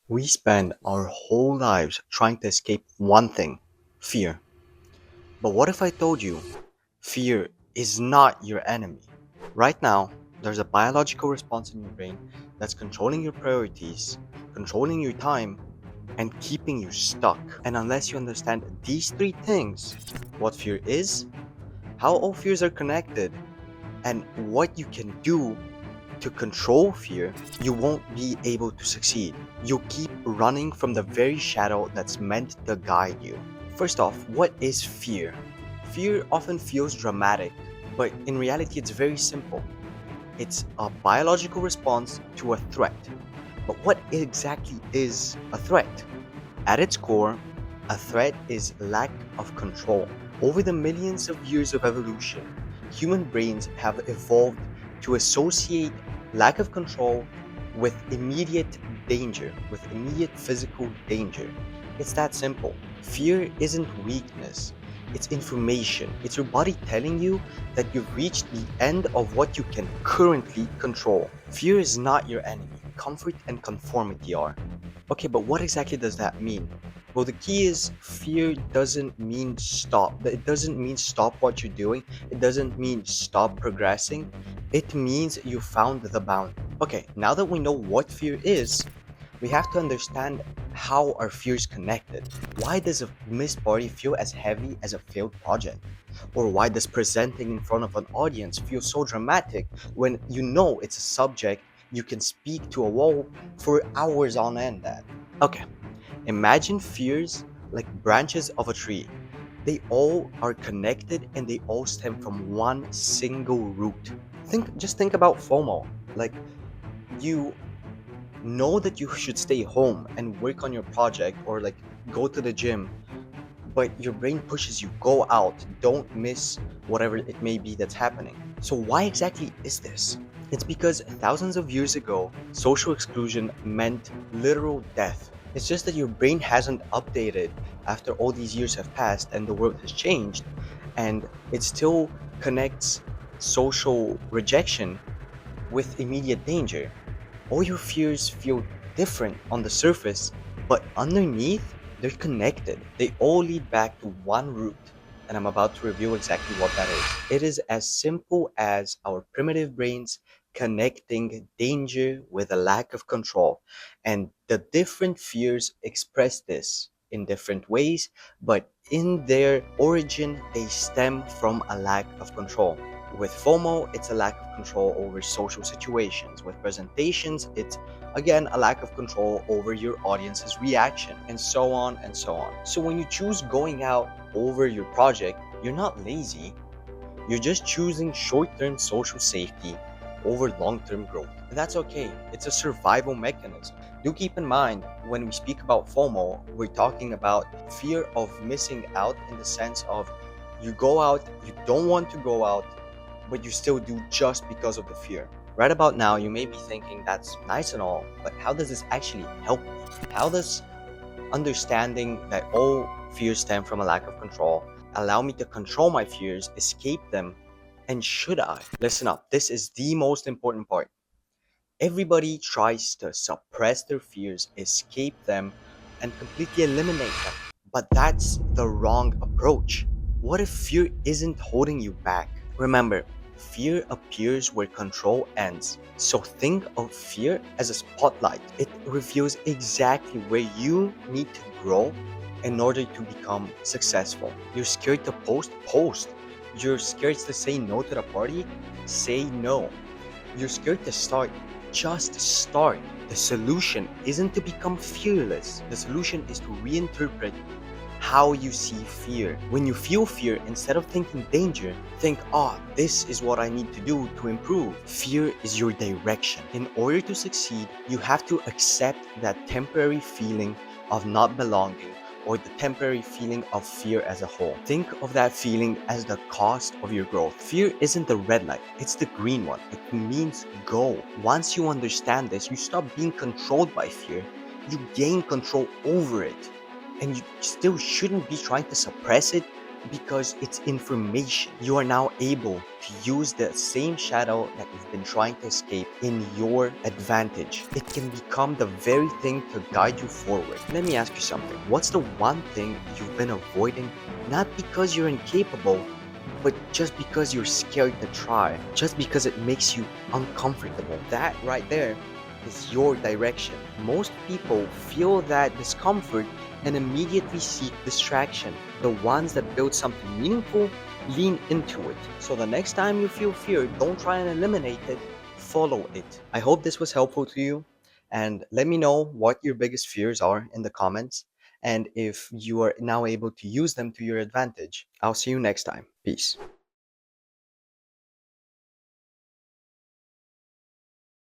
We spend our whole lives trying to escape one thing fear. But what if I told you fear is not your enemy? Right now, there's a biological response in your brain that's controlling your priorities, controlling your time, and keeping you stuck. And unless you understand these three things what fear is, how all fears are connected, and what you can do to control fear, you won't be able to succeed. You'll keep running from the very shadow that's meant to guide you. First off, what is fear? Fear often feels dramatic, but in reality, it's very simple. It's a biological response to a threat. But what exactly is a threat? At its core, a threat is lack of control. Over the millions of years of evolution, human brains have evolved to associate lack of control with immediate danger, with immediate physical danger. It's that simple. Fear isn't weakness, it's information. It's your body telling you that you've reached the end of what you can currently control. Fear is not your enemy, comfort and conformity are. Okay, but what exactly does that mean? Well, the key is fear doesn't mean stop. It doesn't mean stop what you're doing. It doesn't mean stop progressing. It means you found the bound. Okay, now that we know what fear is, we have to understand how our fears connected. Why does a missed party feel as heavy as a failed project? Or why does presenting in front of an audience feel so dramatic when you know it's a subject you can speak to a wall for hours on end at? Okay, imagine fears like branches of a tree. They all are connected and they all stem from one single root. Think about FOMO. Like you know that you should stay home and work on your project or like go to the gym, but your brain pushes you go out, don't miss whatever it may be that's happening. So why exactly is this? It's because thousands of years ago social exclusion meant literal death. It's just that your brain hasn't updated after all these years have passed and the world has changed, and it still connects social rejection with immediate danger. All your fears feel different on the surface, but underneath, they're connected. They all lead back to one root, and I'm about to reveal exactly what that is. It is as simple as our primitive brains connecting danger with a lack of control. And the different fears express this in different ways, but in their origin, they stem from a lack of control. With FOMO, it's a lack of control over social situations. With presentations, it's again a lack of control over your audience's reaction, and so on and so on. So when you choose going out over your project, you're not lazy, you're just choosing short term social safety over long term growth. And that's okay, it's a survival mechanism. Do keep in mind when we speak about FOMO, we're talking about fear of missing out in the sense of you go out, you don't want to go out, but you still do just because of the fear. Right about now, you may be thinking that's nice and all, but how does this actually help me? How does understanding that all fears stem from a lack of control allow me to control my fears, escape them, and should I? Listen up, this is the most important part. Everybody tries to suppress their fears, escape them, and completely eliminate them. But that's the wrong approach. What if fear isn't holding you back? Remember, fear appears where control ends. So think of fear as a spotlight. It reveals exactly where you need to grow in order to become successful. You're scared to post? Post. You're scared to say no to the party? Say no. You're scared to start? Just start. The solution isn't to become fearless. The solution is to reinterpret how you see fear. When you feel fear, instead of thinking danger, think, this is what I need to do to improve. Fear is your direction. In order to succeed, you have to accept that temporary feeling of not belonging or the temporary feeling of fear as a whole. Think of that feeling as the cost of your growth. Fear isn't the red light, it's the green one. It means go. Once you understand this, you stop being controlled by fear, you gain control over it. And you still shouldn't be trying to suppress it because it's information. You are now able to use the same shadow that you've been trying to escape in your advantage. It can become the very thing to guide you forward. Let me ask you something. What's the one thing you've been avoiding, not because you're incapable, but just because you're scared to try, just because it makes you uncomfortable? That right there is your direction. Most people feel that discomfort and immediately seek distraction. The ones that build something meaningful lean into it. So the next time you feel fear, don't try and eliminate it, follow it. I hope this was helpful to you, and let me know what your biggest fears are in the comments and if you are now able to use them to your advantage. I'll see you next time. Peace.